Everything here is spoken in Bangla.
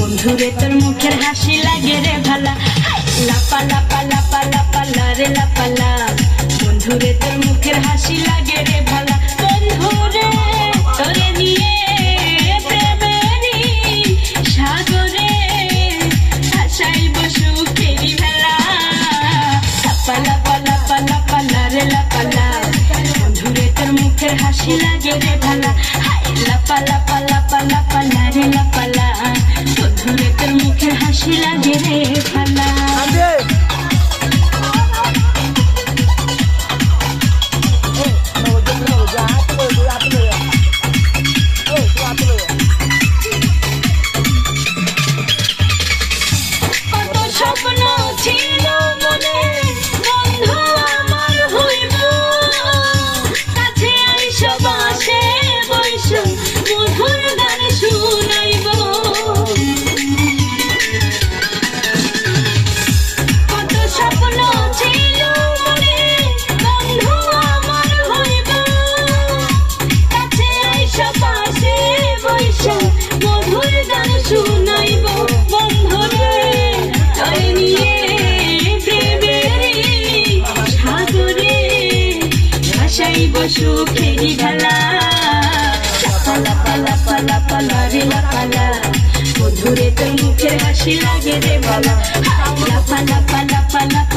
বন্ধুরে তোর মুখের হাসি লাগে রে ভালা, লাপা লাপা লাপা লাপা লারে লাপালা। বন্ধুরে তোর মুখের হাসি লাগে রে ভালা, বন্ধুরে তোরে নিয়ে প্রেমেরই সাগরে ভাসাইব সুখেরই ভেলা। লাপা লাপা লাপা লাপা লারে লাপালা। বন্ধুরে তোর মুখের হাসি লাগে রে ভালা, লাপা লাপা লাপা লাপা লারে লাপালা। বন্ধুরে তোর মুখের হাসি লাগে রে ভালা। কত স্বপ্ন ছিল মনে বন্ধু আমার হইব, কাছে আইস বাসে বইস মধুর গান শুনাইব। কত স্বপ্ন ছিল মনে বন্ধু আমার হইব, কাছে আইস বাসে বইস মধুর গান শুনাইব। বন্ধুরে তোরে নিয়ে প্রেমেরই সাগরে ভাসাইব সুখেরই ভেলা। লাপা লাপা লাপা লাপা লারে লাপালা। বন্ধুরে তোর মুখের হাসি লাগে রে ভালা, লাপা লাপা লাপা লাপা